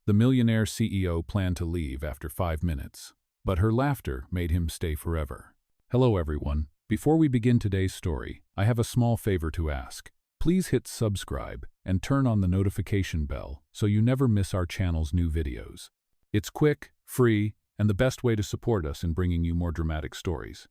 The millionaire CEO planned to leave after 5 minutes, but her laughter made him stay forever. Hello everyone. Before we begin today's story, I have a small favor to ask. Please hit subscribe and turn on the notification bell so you never miss our channel's new videos. It's quick, free, and the best way to support us in bringing you more dramatic stories.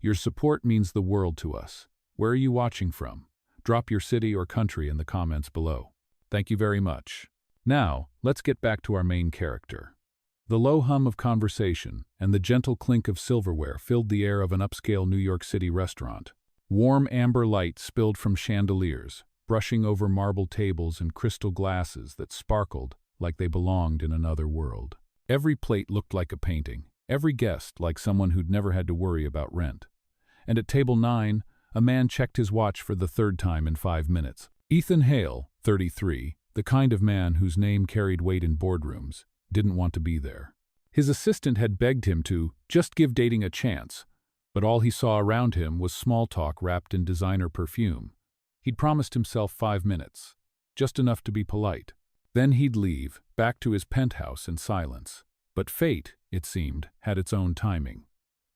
Your support means the world to us. Where are you watching from? Drop your city or country in the comments below. Thank you very much. Now, let's get back to our main character. The low hum of conversation and the gentle clink of silverware filled the air of an upscale New York City restaurant. Warm amber light spilled from chandeliers, brushing over marble tables and crystal glasses that sparkled like they belonged in another world. Every plate looked like a painting, every guest like someone who'd never had to worry about rent. And at table 9, a man checked his watch for the third time in 5 minutes. Ethan Hale, 33, the kind of man whose name carried weight in boardrooms, didn't want to be there. His assistant had begged him to just give dating a chance, but all he saw around him was small talk wrapped in designer perfume. He'd promised himself 5 minutes, just enough to be polite. Then he'd leave, back to his penthouse in silence. But fate, it seemed, had its own timing.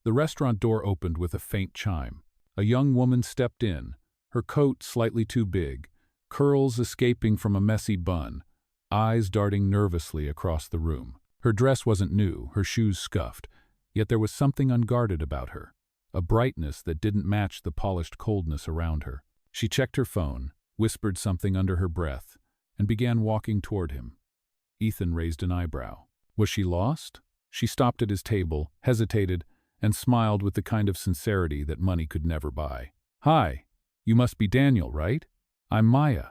The restaurant door opened with a faint chime. A young woman stepped in, her coat slightly too big, curls escaping from a messy bun, eyes darting nervously across the room. Her dress wasn't new, her shoes scuffed, yet there was something unguarded about her, a brightness that didn't match the polished coldness around her. She checked her phone, whispered something under her breath, and began walking toward him. Ethan raised an eyebrow. Was she lost? She stopped at his table, hesitated, and smiled with the kind of sincerity that money could never buy. "Hi, you must be Daniel, right? I'm Maya."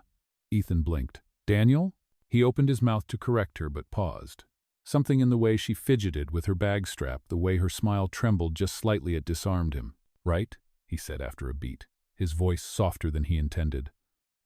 Ethan blinked. "Daniel?" He opened his mouth to correct her but paused. Something in the way she fidgeted with her bag strap, the way her smile trembled just slightly, it disarmed him. "Right?" he said after a beat, his voice softer than he intended.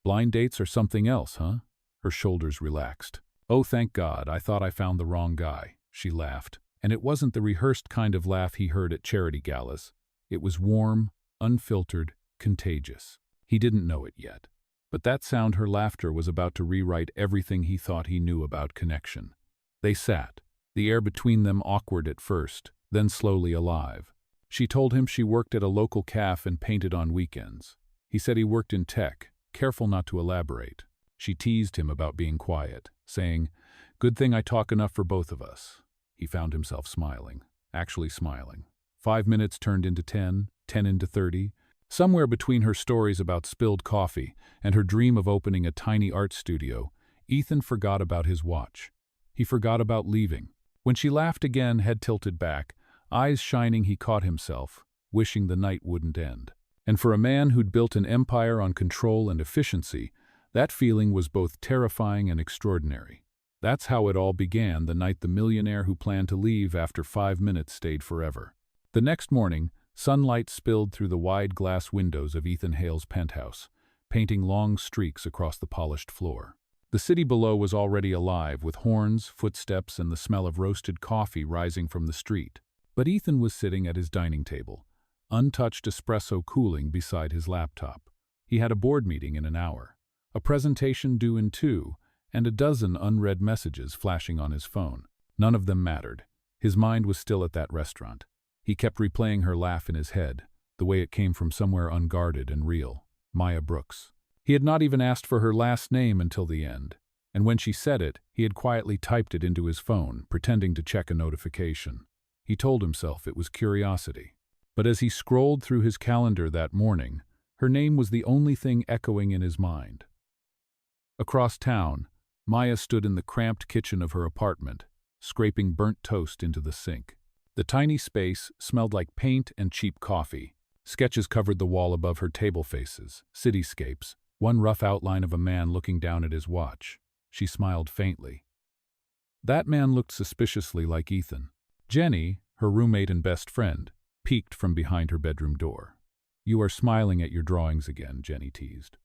"Blind dates are something else, huh?" Her shoulders relaxed. "Oh, thank God, I thought I found the wrong guy," she laughed. And it wasn't the rehearsed kind of laugh he heard at charity galas. It was warm, unfiltered, contagious. He didn't know it yet. But that sound, her laughter, was about to rewrite everything he thought he knew about connection. They sat, the air between them awkward at first, then slowly alive. She told him she worked at a local cafe and painted on weekends. He said he worked in tech, careful not to elaborate. She teased him about being quiet, saying, "Good thing I talk enough for both of us." He found himself smiling, actually smiling. 5 minutes turned into 10, 10 into 30. Somewhere between her stories about spilled coffee and her dream of opening a tiny art studio, Ethan forgot about his watch. He forgot about leaving. When she laughed again, head tilted back, eyes shining, he caught himself, wishing the night wouldn't end. And for a man who'd built an empire on control and efficiency, that feeling was both terrifying and extraordinary. That's how it all began the night the millionaire who planned to leave after 5 minutes stayed forever. The next morning, sunlight spilled through the wide glass windows of Ethan Hale's penthouse, painting long streaks across the polished floor. The city below was already alive, with horns, footsteps, and the smell of roasted coffee rising from the street. But Ethan was sitting at his dining table, untouched espresso cooling beside his laptop. He had a board meeting in an hour, a presentation due in 2, and a dozen unread messages flashing on his phone. None of them mattered. His mind was still at that restaurant. He kept replaying her laugh in his head, the way it came from somewhere unguarded and real. Maya Brooks. He had not even asked for her last name until the end, and when she said it, he had quietly typed it into his phone, pretending to check a notification. He told himself it was curiosity. But as he scrolled through his calendar that morning, her name was the only thing echoing in his mind. Across town, Maya stood in the cramped kitchen of her apartment, scraping burnt toast into the sink. The tiny space smelled like paint and cheap coffee. Sketches covered the wall above her table faces, cityscapes, one rough outline of a man looking down at his watch. She smiled faintly. That man looked suspiciously like Ethan. Jenny, her roommate and best friend, peeked from behind her bedroom door. "You are smiling at your drawings again," Jenny teased.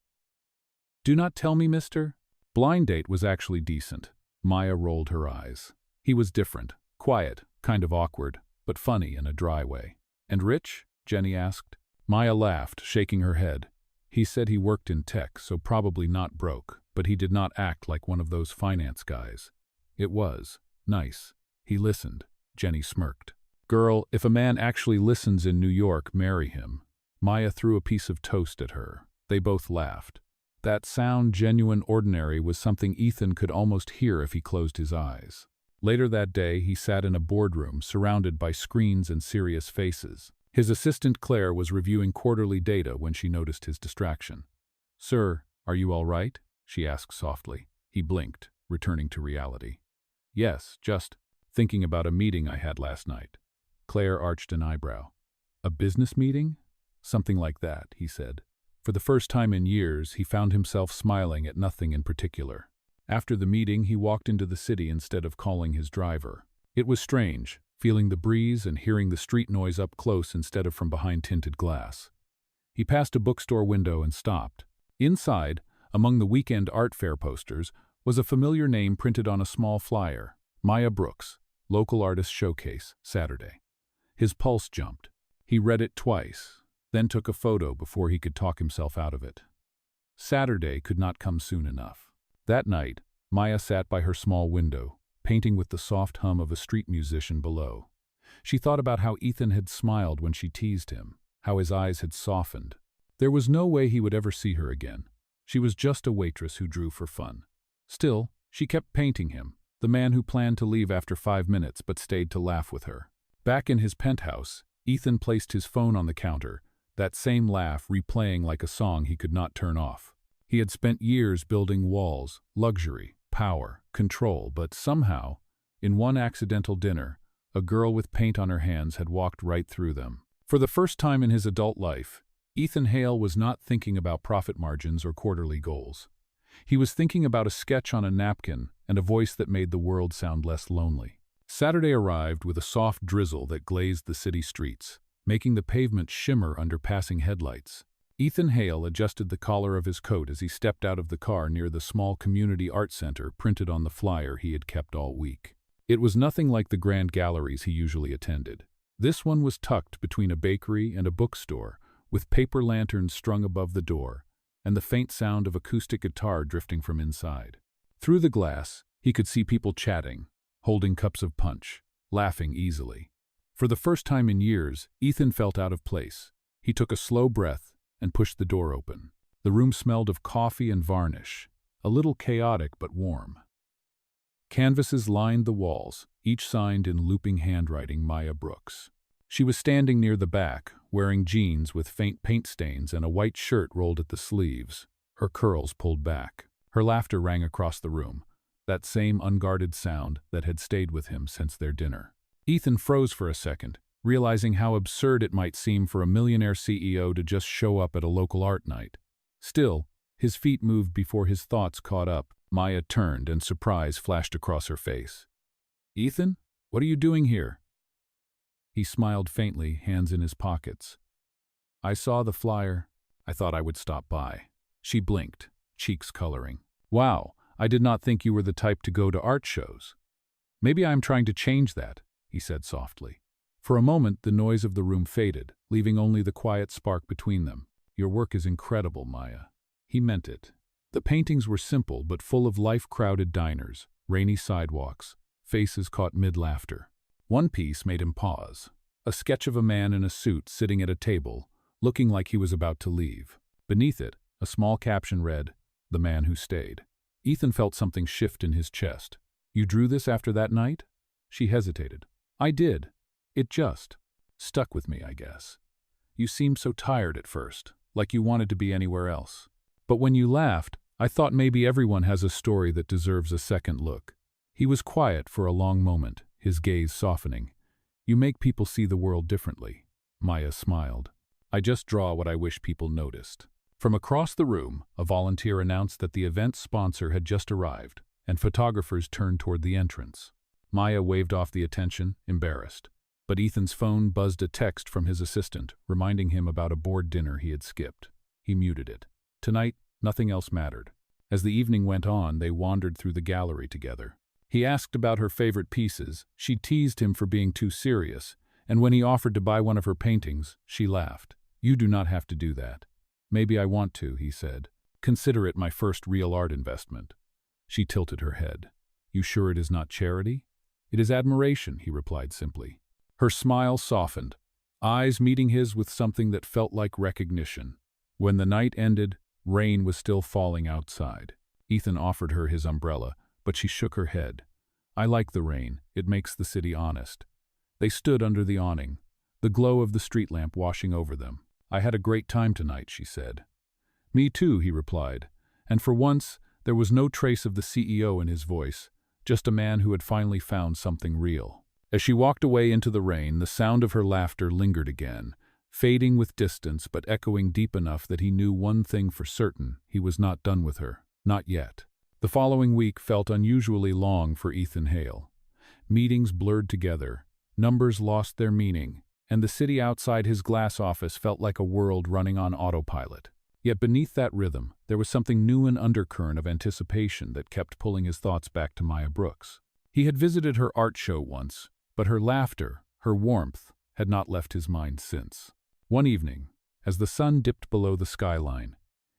"Do not tell me, mister." Blind date was actually decent. Maya rolled her eyes. He was different, quiet, kind of awkward, but funny in a dry way. "And rich?" Jenny asked. Maya laughed, shaking her head. He said he worked in tech, so probably not broke, but he did not act like one of those finance guys. It was. Nice. He listened. Jenny smirked. Girl, if a man actually listens in New York, marry him. Maya threw a piece of toast at her. They both laughed. That sound, genuine, ordinary, was something Ethan could almost hear if he closed his eyes. Later that day, he sat in a boardroom surrounded by screens and serious faces. His assistant Claire was reviewing quarterly data when she noticed his distraction. Sir, are you all right? She asked softly. He blinked, returning to reality. Yes, just thinking about a meeting I had last night. Claire arched an eyebrow. A business meeting? Something like that, he said. For the first time in years, he found himself smiling at nothing in particular. After the meeting, he walked into the city instead of calling his driver. It was strange, feeling the breeze and hearing the street noise up close instead of from behind tinted glass. He passed a bookstore window and stopped. Inside, among the weekend art fair posters, was a familiar name printed on a small flyer. Maya Brooks, Local Artist Showcase, Saturday. His pulse jumped. He read it twice, then took a photo before he could talk himself out of it. Saturday could not come soon enough. That night, Maya sat by her small window, painting with the soft hum of a street musician below. She thought about how Ethan had smiled when she teased him, how his eyes had softened. There was no way he would ever see her again. She was just a waitress who drew for fun. Still, she kept painting him, the man who planned to leave after 5 minutes but stayed to laugh with her. Back in his penthouse, Ethan placed his phone on the counter, that same laugh replaying like a song he could not turn off. He had spent years building walls, luxury, power, control, but somehow, in one accidental dinner, a girl with paint on her hands had walked right through them. For the first time in his adult life, Ethan Hale was not thinking about profit margins or quarterly goals. He was thinking about a sketch on a napkin and a voice that made the world sound less lonely. Saturday arrived with a soft drizzle that glazed the city streets, making the pavement shimmer under passing headlights. Ethan Hale adjusted the collar of his coat as he stepped out of the car near the small community art center printed on the flyer he had kept all week. It was nothing like the grand galleries he usually attended. This one was tucked between a bakery and a bookstore, with paper lanterns strung above the door, and the faint sound of acoustic guitar drifting from inside. Through the glass, he could see people chatting, holding cups of punch, laughing easily. For the first time in years, Ethan felt out of place. He took a slow breath and pushed the door open. The room smelled of coffee and varnish, a little chaotic but warm. Canvases lined the walls, each signed in looping handwriting Maya Brooks. She was standing near the back, wearing jeans with faint paint stains and a white shirt rolled at the sleeves, her curls pulled back. Her laughter rang across the room, that same unguarded sound that had stayed with him since their dinner. Ethan froze for a second, realizing how absurd it might seem for a millionaire CEO to just show up at a local art night. Still, his feet moved before his thoughts caught up. Maya turned and surprise flashed across her face. Ethan, what are you doing here? He smiled faintly, hands in his pockets. I saw the flyer. I thought I would stop by. She blinked, cheeks coloring. Wow, I did not think you were the type to go to art shows. Maybe I am trying to change that, he said softly. For a moment, the noise of the room faded, leaving only the quiet spark between them. Your work is incredible, Maya. He meant it. The paintings were simple but full of life-crowded diners, rainy sidewalks, faces caught mid-laughter. One piece made him pause. A sketch of a man in a suit sitting at a table, looking like he was about to leave. Beneath it, a small caption read, "The Man Who Stayed." Ethan felt something shift in his chest. You drew this after that night? She hesitated. I did. It just stuck with me, I guess. You seemed so tired at first, like you wanted to be anywhere else. But when you laughed, I thought maybe everyone has a story that deserves a second look. He was quiet for a long moment, his gaze softening. You make people see the world differently. Maya smiled. I just draw what I wish people noticed. From across the room, a volunteer announced that the event sponsor had just arrived, and photographers turned toward the entrance. Maya waved off the attention, embarrassed. But Ethan's phone buzzed a text from his assistant, reminding him about a board dinner he had skipped. He muted it. Tonight, nothing else mattered. As the evening went on, they wandered through the gallery together. He asked about her favorite pieces. She teased him for being too serious, and when he offered to buy one of her paintings, she laughed. You do not have to do that. Maybe I want to, he said. Consider it my first real art investment. She tilted her head. You sure it is not charity? It is admiration, he replied simply. Her smile softened, eyes meeting his with something that felt like recognition. When the night ended, rain was still falling outside. Ethan offered her his umbrella, but she shook her head. I like the rain, it makes the city honest. They stood under the awning, the glow of the street lamp washing over them. I had a great time tonight, she said. Me too, he replied, and for once there was no trace of the CEO in his voice, just a man who had finally found something real. As she walked away into the rain, the sound of her laughter lingered again, fading with distance but echoing deep enough that he knew one thing for certain: he was not done with her. Not yet. The following week felt unusually long for Ethan Hale. Meetings blurred together, numbers lost their meaning, and the city outside his glass office felt like a world running on autopilot. Yet beneath that rhythm, there was something new, an undercurrent of anticipation that kept pulling his thoughts back to Maya Brooks. He had visited her art show once, but her laughter, her warmth, had not left his mind since. One evening, as the sun dipped below the skyline,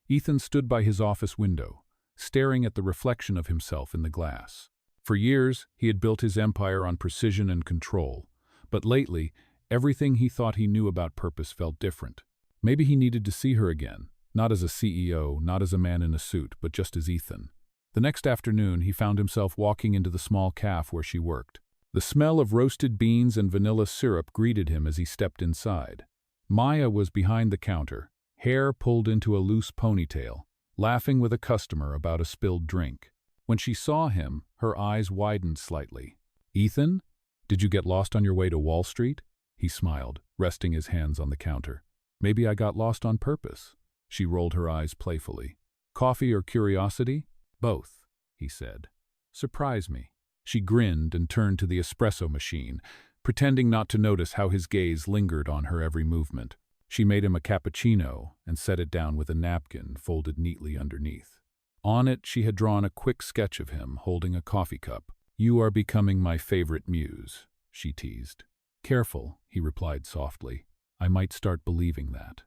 Ethan stood by his office window, staring at the reflection of himself in the glass. For years, he had built his empire on precision and control, but lately, everything he thought he knew about purpose felt different. Maybe he needed to see her again, not as a CEO, not as a man in a suit, but just as Ethan. The next afternoon, he found himself walking into the small cafe where she worked. The smell of roasted beans and vanilla syrup greeted him as he stepped inside. Maya was behind the counter, hair pulled into a loose ponytail, laughing with a customer about a spilled drink. When she saw him, her eyes widened slightly. "Ethan? Did you get lost on your way to Wall Street?" He smiled, resting his hands on the counter. "Maybe I got lost on purpose." She rolled her eyes playfully. "Coffee or curiosity?" "Both," he said. "Surprise me." She grinned and turned to the espresso machine, pretending not to notice how his gaze lingered on her every movement. She made him a cappuccino and set it down with a napkin folded neatly underneath. On it, she had drawn a quick sketch of him holding a coffee cup. "You are becoming my favorite muse," she teased. "Careful," he replied softly. "I might start believing that."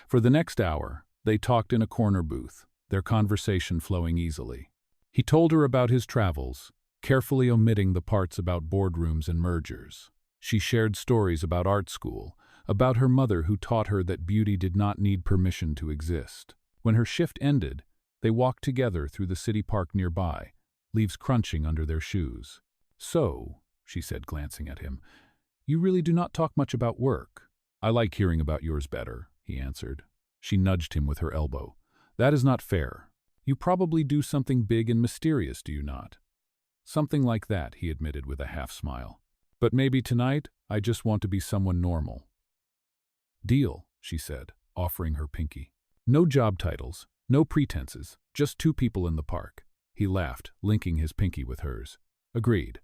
For the next hour, they talked in a corner booth, their conversation flowing easily. He told her about his travels, carefully omitting the parts about boardrooms and mergers. She shared stories about art school, about her mother who taught her that beauty did not need permission to exist. When her shift ended, they walked together through the city park nearby, leaves crunching under their shoes. "So," she said, glancing at him, "you really do not talk much about work." "I like hearing about yours better," he answered. She nudged him with her elbow. "That is not fair. You probably do something big and mysterious, do you not?" "Something like that," he admitted with a half-smile. "But maybe tonight, I just want to be someone normal." "Deal," she said, offering her pinky. "No job titles, no pretenses, just two people in the park." He laughed, linking his pinky with hers. "Agreed."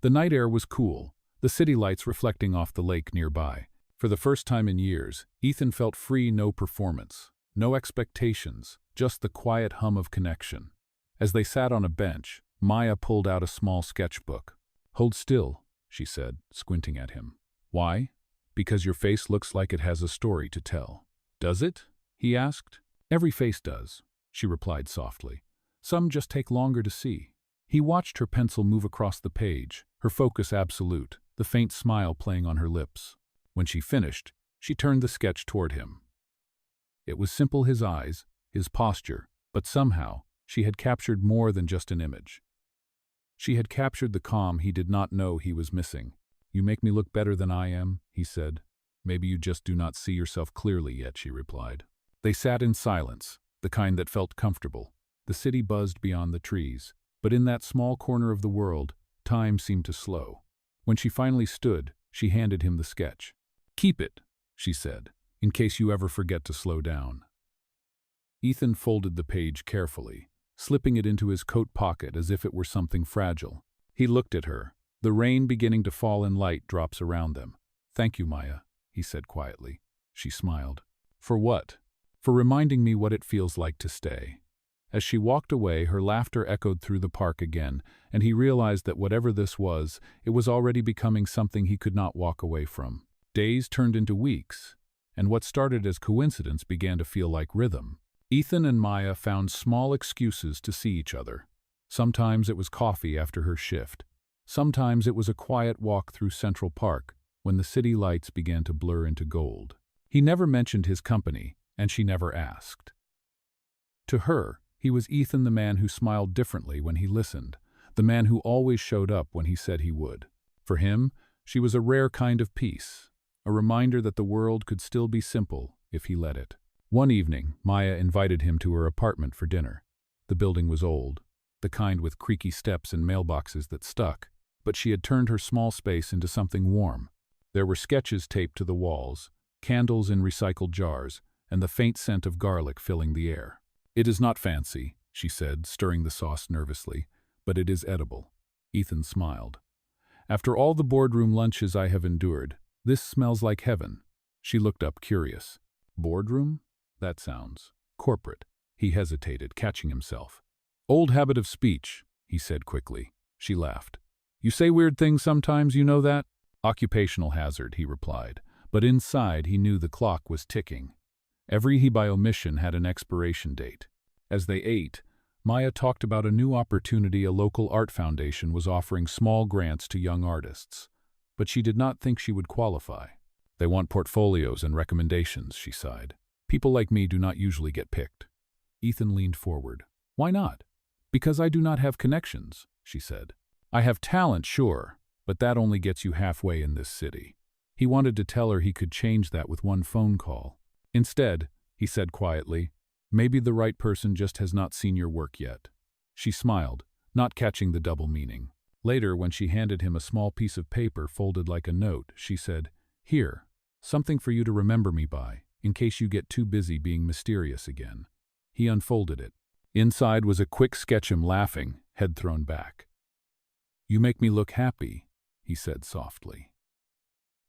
The night air was cool, the city lights reflecting off the lake nearby. For the first time in years, Ethan felt free, no performance, no expectations, just the quiet hum of connection. As they sat on a bench, Maya pulled out a small sketchbook. "Hold still," she said, squinting at him. "Why?" "Because your face looks like it has a story to tell." "Does it?" he asked. "Every face does," she replied softly. "Some just take longer to see." He watched her pencil move across the page, her focus absolute, the faint smile playing on her lips. When she finished, she turned the sketch toward him. It was simple, his eyes, his posture, but somehow she had captured more than just an image. She had captured the calm he did not know he was missing. "You make me look better than I am," he said. "Maybe you just do not see yourself clearly yet," she replied. They sat in silence, the kind that felt comfortable. The city buzzed beyond the trees, but in that small corner of the world, time seemed to slow. When she finally stood, she handed him the sketch. "Keep it," she said, "in case you ever forget to slow down." Ethan folded the page carefully, slipping it into his coat pocket as if it were something fragile. He looked at her, the rain beginning to fall in light drops around them. "Thank you, Maya," he said quietly. She smiled. "For what?" "For reminding me what it feels like to stay." As she walked away, her laughter echoed through the park again, and he realized that whatever this was, it was already becoming something he could not walk away from. Days turned into weeks, and what started as coincidence began to feel like rhythm. Ethan and Maya found small excuses to see each other. Sometimes it was coffee after her shift. Sometimes it was a quiet walk through Central Park when the city lights began to blur into gold. He never mentioned his company, and she never asked. To her, he was Ethan, the man who smiled differently when he listened, the man who always showed up when he said he would. For him, she was a rare kind of peace, a reminder that the world could still be simple if he let it. One evening, Maya invited him to her apartment for dinner. The building was old, the kind with creaky steps and mailboxes that stuck, but she had turned her small space into something warm. There were sketches taped to the walls, candles in recycled jars, and the faint scent of garlic filling the air. "It is not fancy," she said, stirring the sauce nervously, "but it is edible." Ethan smiled. "After all the boardroom lunches I have endured, this smells like heaven." She looked up, curious. "Boardroom? That sounds corporate." He hesitated, catching himself. "Old habit of speech," he said quickly. She laughed. "You say weird things sometimes, you know that?" "Occupational hazard," he replied, but inside he knew the clock was ticking. Every he by omission had an expiration date. As they ate, Maya talked about a new opportunity a local art foundation was offering small grants to young artists. But she did not think she would qualify. "They want portfolios and recommendations," she sighed. "People like me do not usually get picked." Ethan leaned forward. "Why not?" "Because I do not have connections," she said. "I have talent, sure, but that only gets you halfway in this city." He wanted to tell her he could change that with one phone call. Instead, he said quietly, "Maybe the right person just has not seen your work yet." She smiled, not catching the double meaning. Later, when she handed him a small piece of paper folded like a note, she said, "Here, something for you to remember me by, in case you get too busy being mysterious again." He unfolded it. Inside was a quick sketch of him laughing, head thrown back. "You make me look happy," he said softly.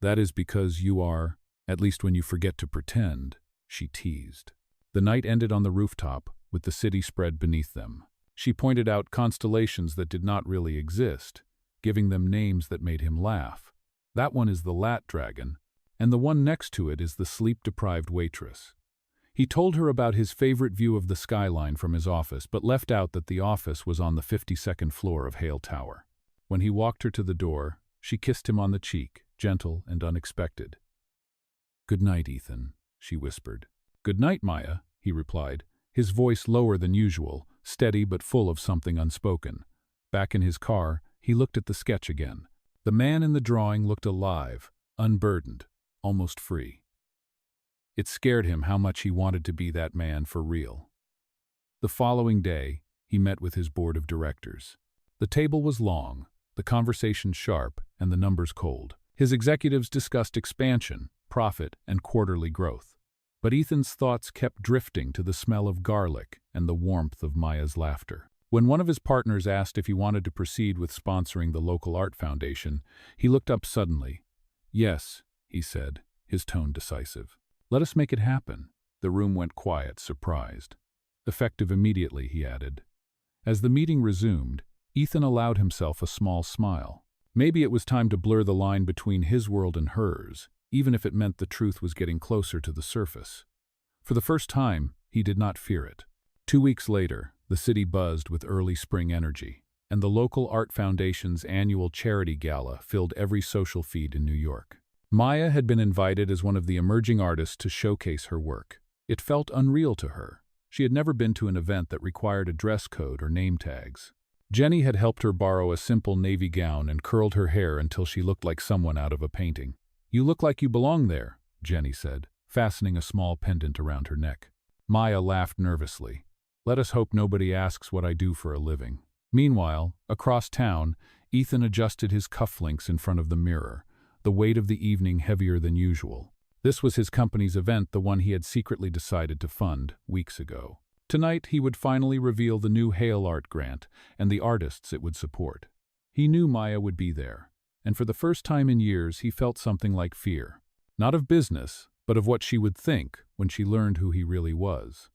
"That is because you are, at least when you forget to pretend," she teased. The night ended on the rooftop, with the city spread beneath them. She pointed out constellations that did not really exist, giving them names that made him laugh. "That one is the Lat Dragon, and the one next to it is the sleep-deprived waitress." He told her about his favorite view of the skyline from his office, but left out that the office was on the 52nd floor of Hale Tower. When he walked her to the door, she kissed him on the cheek, gentle and unexpected. "Good night, Ethan," she whispered. "Good night, Maya," he replied, his voice lower than usual, steady but full of something unspoken. Back in his car, he looked at the sketch again. The man in the drawing looked alive, unburdened, almost free. It scared him how much he wanted to be that man for real. The following day, he met with his board of directors. The table was long, the conversation sharp, and the numbers cold. His executives discussed expansion, profit, and quarterly growth. But Ethan's thoughts kept drifting to the smell of garlic and the warmth of Maya's laughter. When one of his partners asked if he wanted to proceed with sponsoring the local art foundation, he looked up suddenly. "Yes," he said, his tone decisive. "Let us make it happen." The room went quiet, surprised. "Effective immediately," he added. As the meeting resumed, Ethan allowed himself a small smile. Maybe it was time to blur the line between his world and hers, even if it meant the truth was getting closer to the surface. For the first time, he did not fear it. 2 weeks later, the city buzzed with early spring energy, and the local art foundation's annual charity gala filled every social feed in New York. Maya had been invited as one of the emerging artists to showcase her work. It felt unreal to her. She had never been to an event that required a dress code or name tags. Jenny had helped her borrow a simple navy gown and curled her hair until she looked like someone out of a painting. "You look like you belong there," Jenny said, fastening a small pendant around her neck. Maya laughed nervously. "Let us hope nobody asks what I do for a living." Meanwhile, across town, Ethan adjusted his cufflinks in front of the mirror, the weight of the evening heavier than usual. This was his company's event, the one he had secretly decided to fund weeks ago. Tonight, he would finally reveal the new Hale Art Grant and the artists it would support. He knew Maya would be there, and for the first time in years, he felt something like fear. Not of business, but of what she would think when she learned who he really was.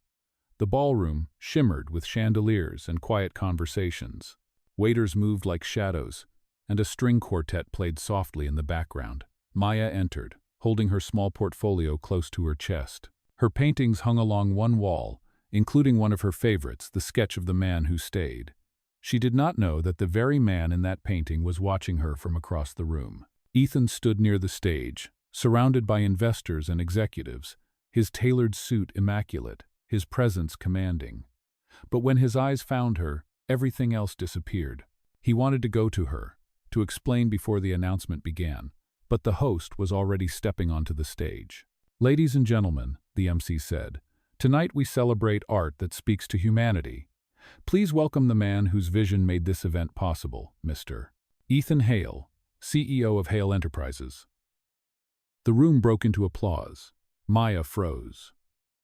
The ballroom shimmered with chandeliers and quiet conversations. Waiters moved like shadows, and a string quartet played softly in the background. Maya entered, holding her small portfolio close to her chest. Her paintings hung along one wall, including one of her favorites, the sketch of the man who stayed. She did not know that the very man in that painting was watching her from across the room. Ethan stood near the stage, surrounded by investors and executives, his tailored suit immaculate, his presence commanding. But when his eyes found her, everything else disappeared. He wanted to go to her, to explain before the announcement began, but the host was already stepping onto the stage. "Ladies and gentlemen," the MC said, "tonight we celebrate art that speaks to humanity. Please welcome the man whose vision made this event possible, Mr. Ethan Hale, CEO of Hale Enterprises." The room broke into applause. Maya froze.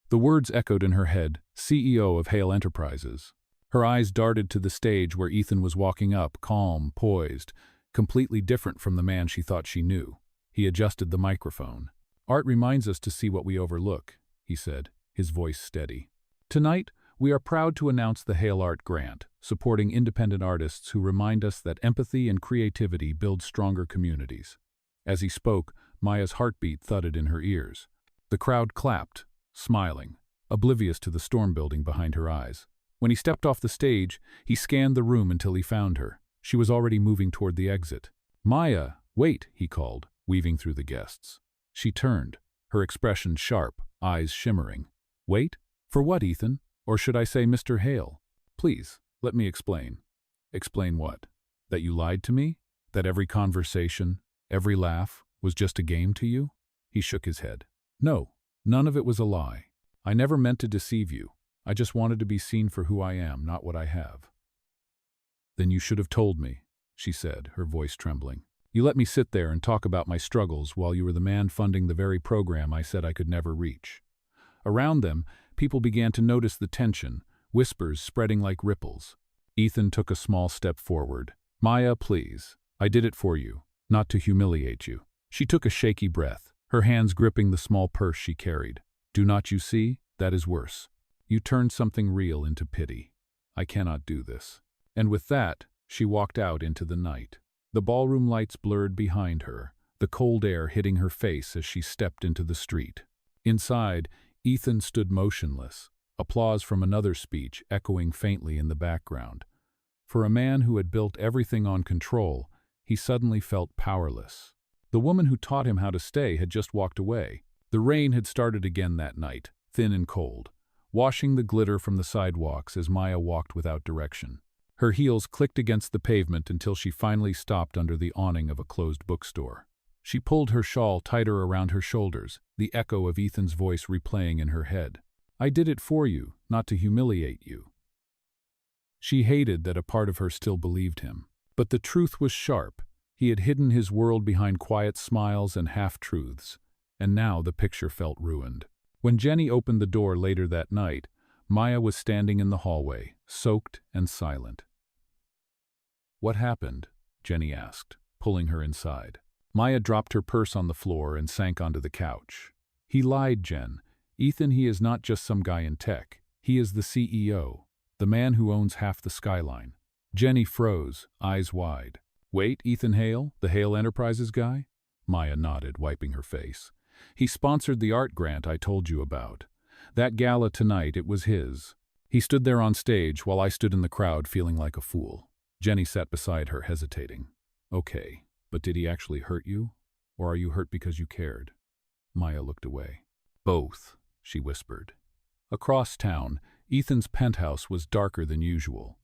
The words echoed in her head, CEO of Hale Enterprises. Her eyes darted to the stage where Ethan was walking up, calm, poised, completely different from the man she thought she knew. He adjusted the microphone. "Art reminds us to see what we overlook," he said, his voice steady. "Tonight, we are proud to announce the Hale Art Grant, supporting independent artists who remind us that empathy and creativity build stronger communities." As he spoke, Maya's heartbeat thudded in her ears. The crowd clapped, smiling, oblivious to the storm building behind her eyes. When he stepped off the stage, he scanned the room until he found her. She was already moving toward the exit. "Maya, wait," he called, weaving through the guests. She turned, her expression sharp, eyes shimmering. "Wait? For what, Ethan? Or should I say Mr. Hale? Please, let me explain." "Explain what? That you lied to me? That every conversation, every laugh, was just a game to you?" He shook his head. "No, none of it was a lie. I never meant to deceive you. I just wanted to be seen for who I am, not what I have." "Then you should have told me," she said, her voice trembling. "You let me sit there and talk about my struggles while you were the man funding the very program I said I could never reach." Around them, people began to notice the tension, whispers spreading like ripples. Ethan took a small step forward. "Maya, please. I did it for you, not to humiliate you." She took a shaky breath, her hands gripping the small purse she carried. "Do not you see? That is worse. You turned something real into pity. I cannot do this." And with that, she walked out into the night. The ballroom lights blurred behind her, the cold air hitting her face as she stepped into the street. Inside, Ethan stood motionless, applause from another speech echoing faintly in the background. For a man who had built everything on control, he suddenly felt powerless. The woman who taught him how to stay had just walked away. The rain had started again that night, thin and cold, washing the glitter from the sidewalks as Maya walked without direction. Her heels clicked against the pavement until she finally stopped under the awning of a closed bookstore. She pulled her shawl tighter around her shoulders, the echo of Ethan's voice replaying in her head. "I did it for you, not to humiliate you." She hated that a part of her still believed him. But the truth was sharp. He had hidden his world behind quiet smiles and half-truths, and now the picture felt ruined. When Jenny opened the door later that night, Maya was standing in the hallway, soaked and silent. "What happened?" Jenny asked, pulling her inside. Maya dropped her purse on the floor and sank onto the couch. "He lied, Jen. Ethan, he is not just some guy in tech. He is the CEO, the man who owns half the skyline." Jenny froze, eyes wide. "Wait, Ethan Hale, the Hale Enterprises guy?" Maya nodded, wiping her face. "He sponsored the art grant I told you about. That gala tonight, it was his. He stood there on stage while I stood in the crowd feeling like a fool." Jenny sat beside her, hesitating. "Okay, but did he actually hurt you? Or are you hurt because you cared?" Maya looked away. "Both," she whispered. Across town, Ethan's penthouse was darker than usual.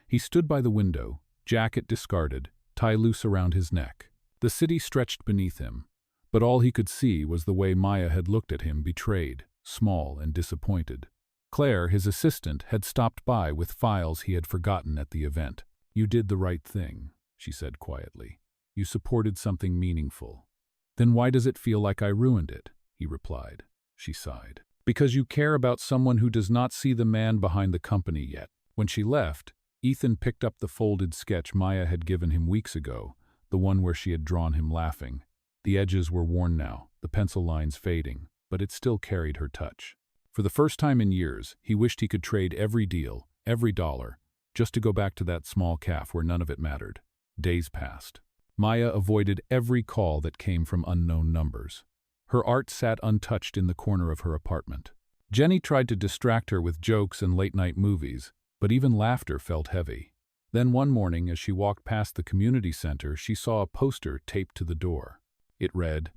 He stood by the window, jacket discarded, tie loose around his neck. The city stretched beneath him, but all he could see was the way Maya had looked at him, betrayed, small and disappointed. Claire, his assistant, had stopped by with files he had forgotten at the event. "You did the right thing," she said quietly. "You supported something meaningful." "Then why does it feel like I ruined it?" he replied. She sighed. "Because you care about someone who does not see the man behind the company yet." When she left, Ethan picked up the folded sketch Maya had given him weeks ago, the one where she had drawn him laughing. The edges were worn now, the pencil lines fading, but it still carried her touch. For the first time in years, he wished he could trade every deal, every dollar, just to go back to that small cafe where none of it mattered. Days passed. Maya avoided every call that came from unknown numbers. Her art sat untouched in the corner of her apartment. Jenny tried to distract her with jokes and late-night movies, but even laughter felt heavy. Then one morning, as she walked past the community center, she saw a poster taped to the door. It read,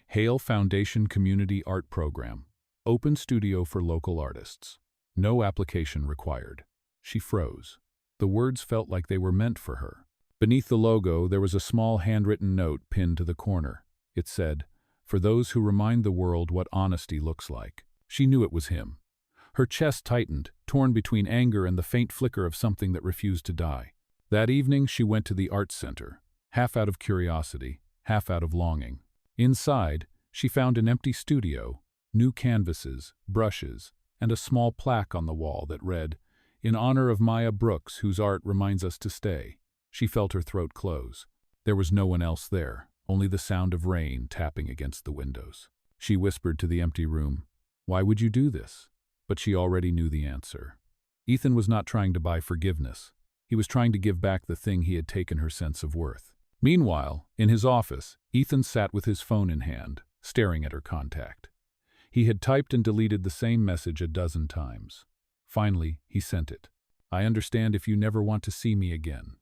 "Hale Foundation Community Art Program. Open studio for local artists. No application required." She froze. The words felt like they were meant for her. Beneath the logo, there was a small handwritten note pinned to the corner. It said, "For those who remind the world what honesty looks like." She knew it was him. Her chest tightened, torn between anger and the faint flicker of something that refused to die. That evening, she went to the arts center, half out of curiosity, half out of longing. Inside, she found an empty studio, new canvases, brushes, and a small plaque on the wall that read, "In honor of Maya Brooks, whose art reminds us to stay." She felt her throat close. There was no one else there, only the sound of rain tapping against the windows. She whispered to the empty room, "Why would you do this?" But she already knew the answer. Ethan was not trying to buy forgiveness. He was trying to give back the thing he had taken her sense of worth. Meanwhile, in his office, Ethan sat with his phone in hand, staring at her contact. He had typed and deleted the same message a dozen times. Finally, he sent it. "I understand if you never want to see me again.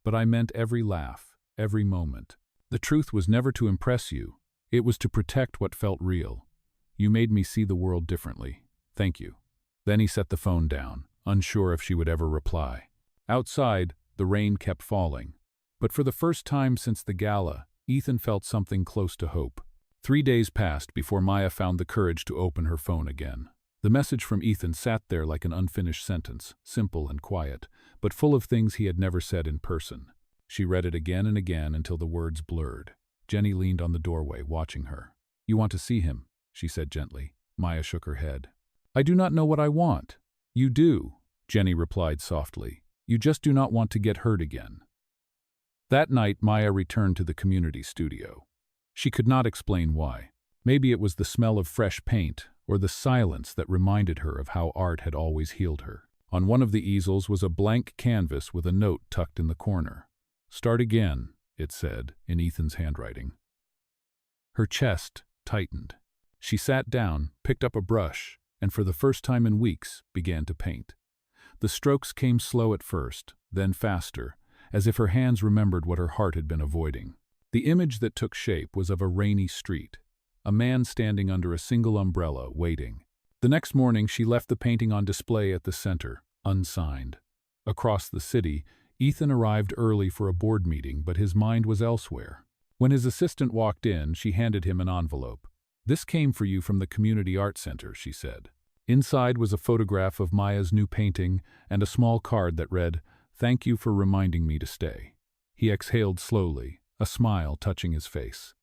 But I meant every laugh, every moment. The truth was never to impress you. It was to protect what felt real. You made me see the world differently. Thank you." Then he set the phone down, unsure if she would ever reply. Outside, the rain kept falling. But for the first time since the gala, Ethan felt something close to hope. 3 days passed before Maya found the courage to open her phone again. The message from Ethan sat there like an unfinished sentence, simple and quiet, but full of things he had never said in person. She read it again and again until the words blurred. Jenny leaned on the doorway, watching her. "You want to see him?" she said gently. Maya shook her head. "I do not know what I want." "You do," Jenny replied softly. "You just do not want to get hurt again." That night, Maya returned to the community studio. She could not explain why. Maybe it was the smell of fresh paint, or the silence that reminded her of how art had always healed her. On one of the easels was a blank canvas with a note tucked in the corner. "Start again," it said, in Ethan's handwriting. Her chest tightened. She sat down, picked up a brush, and for the first time in weeks, began to paint. The strokes came slow at first, then faster, as if her hands remembered what her heart had been avoiding. The image that took shape was of a rainy street, a man standing under a single umbrella, waiting. The next morning, she left the painting on display at the center, unsigned. Across the city, Ethan arrived early for a board meeting, but his mind was elsewhere. When his assistant walked in, she handed him an envelope. "This came for you from the Community Art Center," she said. Inside was a photograph of Maya's new painting and a small card that read, "Thank you for reminding me to stay." He exhaled slowly, a smile touching his face.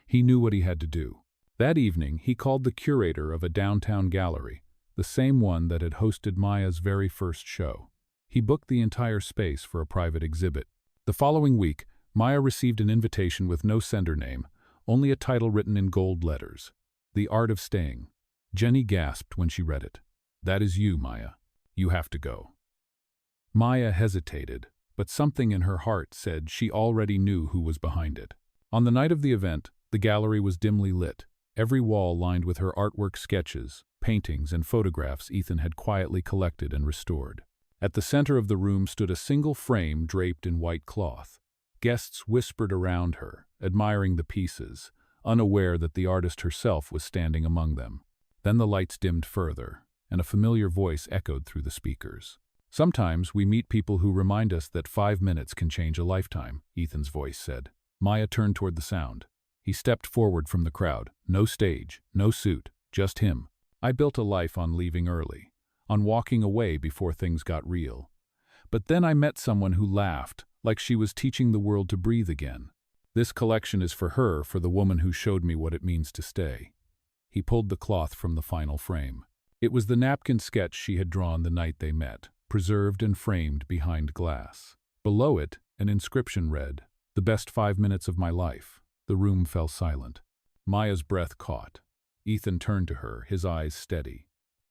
He knew what he had to do. That evening, he called the curator of a downtown gallery, the same one that had hosted Maya's very first show. He booked the entire space for a private exhibit. The following week, Maya received an invitation with no sender name, only a title written in gold letters, "The Art of Staying." Jenny gasped when she read it. "That is you, Maya. You have to go." Maya hesitated, but something in her heart said she already knew who was behind it. On the night of the event, the gallery was dimly lit, every wall lined with her artwork sketches, paintings, and photographs Ethan had quietly collected and restored. At the center of the room stood a single frame draped in white cloth. Guests whispered around her, admiring the pieces, unaware that the artist herself was standing among them. Then the lights dimmed further, and a familiar voice echoed through the speakers. "Sometimes we meet people who remind us that 5 minutes can change a lifetime," Ethan's voice said. Maya turned toward the sound. He stepped forward from the crowd. No stage, no suit, just him. "I built a life on leaving early, on walking away before things got real. But then I met someone who laughed, like she was teaching the world to breathe again. This collection is for her, for the woman who showed me what it means to stay." He pulled the cloth from the final frame. It was the napkin sketch she had drawn the night they met, preserved and framed behind glass. Below it, an inscription read, "The best 5 minutes of my life." The room fell silent. Maya's breath caught. Ethan turned to her, his eyes steady.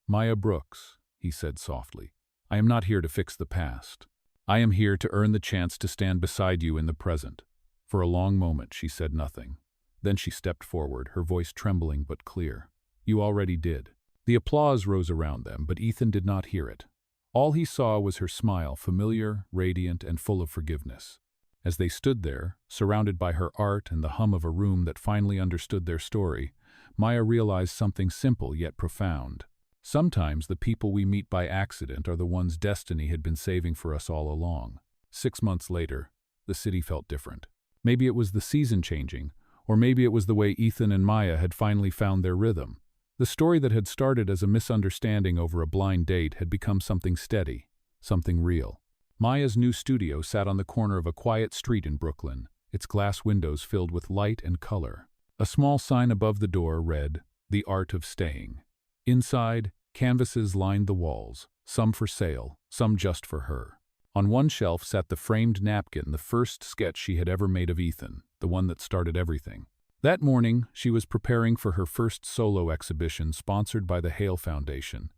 "Maya Brooks," he said softly, "I am not here to fix the past. I am here to earn the chance to stand beside you in the present." For a long moment she said nothing. Then she stepped forward, her voice trembling but clear. "You already did." The applause rose around them, but Ethan did not hear it. All he saw was her smile, familiar, radiant, and full of forgiveness. As they stood there, surrounded by her art and the hum of a room that finally understood their story, Maya realized something simple yet profound. Sometimes the people we meet by accident are the ones destiny had been saving for us all along. 6 months later, the city felt different. Maybe it was the season changing, or maybe it was the way Ethan and Maya had finally found their rhythm. The story that had started as a misunderstanding over a blind date had become something steady, something real. Maya's new studio sat on the corner of a quiet street in Brooklyn, its glass windows filled with light and color. A small sign above the door read, "The Art of Staying." Inside, canvases lined the walls, some for sale, some just for her. On one shelf sat the framed napkin, the first sketch she had ever made of Ethan, the one that started everything. That morning, she was preparing for her first solo exhibition sponsored by the Hale Foundation,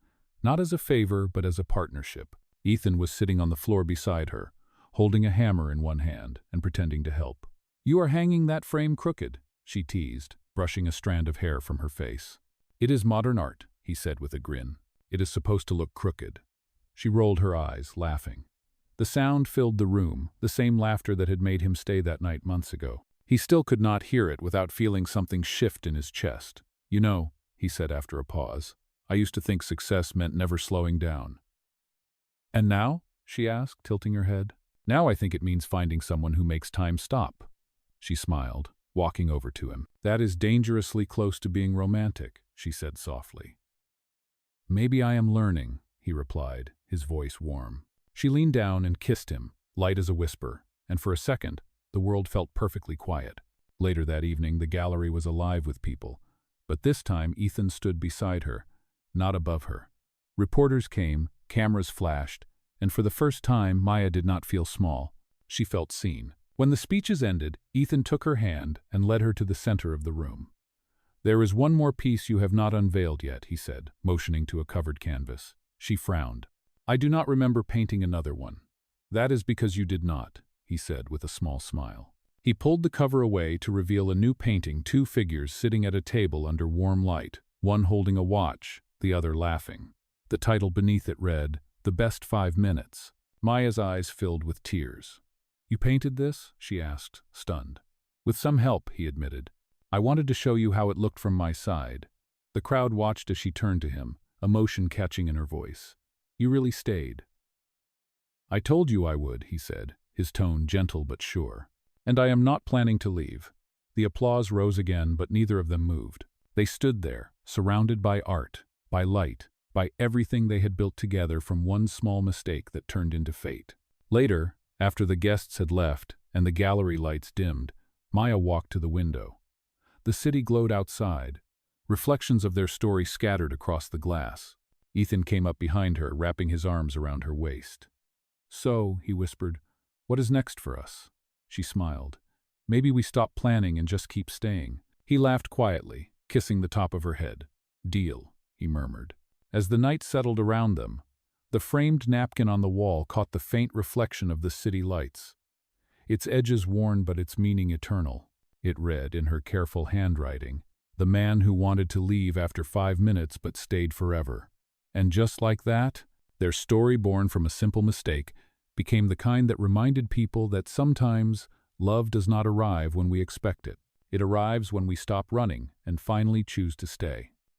not as a favor but as a partnership. Ethan was sitting on the floor beside her, holding a hammer in one hand and pretending to help. "You are hanging that frame crooked," she teased, brushing a strand of hair from her face. "It is modern art," he said with a grin. "It is supposed to look crooked." She rolled her eyes, laughing. The sound filled the room, the same laughter that had made him stay that night months ago. He still could not hear it without feeling something shift in his chest. "You know," he said after a pause, "I used to think success meant never slowing down." "And now?" she asked, tilting her head. "Now I think it means finding someone who makes time stop." She smiled, walking over to him. "That is dangerously close to being romantic," she said softly. "Maybe I am learning," he replied, his voice warm. She leaned down and kissed him, light as a whisper, and for a second, the world felt perfectly quiet. Later that evening, the gallery was alive with people, but this time Ethan stood beside her, not above her. Reporters came, cameras flashed, and for the first time, Maya did not feel small. She felt seen. When the speeches ended, Ethan took her hand and led her to the center of the room. "There is one more piece you have not unveiled yet," he said, motioning to a covered canvas. She frowned. "I do not remember painting another one." "That is because you did not," he said with a small smile. He pulled the cover away to reveal a new painting, two figures sitting at a table under warm light, one holding a watch, the other laughing. The title beneath it read, "The Best 5 Minutes." Maya's eyes filled with tears. "You painted this?" she asked, stunned. "With some help," he admitted. "I wanted to show you how it looked from my side." The crowd watched as she turned to him, emotion catching in her voice. "You really stayed." "I told you I would," he said, his tone gentle but sure. "And I am not planning to leave." The applause rose again, but neither of them moved. They stood there, surrounded by art, by light, by everything they had built together from one small mistake that turned into fate. Later, after the guests had left and the gallery lights dimmed, Maya walked to the window. The city glowed outside. Reflections of their story scattered across the glass. Ethan came up behind her, wrapping his arms around her waist. "So," he whispered, "what is next for us?" She smiled. "Maybe we stop planning and just keep staying." He laughed quietly, kissing the top of her head. "Deal," he murmured. As the night settled around them, the framed napkin on the wall caught the faint reflection of the city lights. Its edges worn but its meaning eternal. It read, in her careful handwriting, "The man who wanted to leave after 5 minutes but stayed forever." And just like that, their story, born from a simple mistake, became the kind that reminded people that sometimes love does not arrive when we expect it. It arrives when we stop running and finally choose to stay.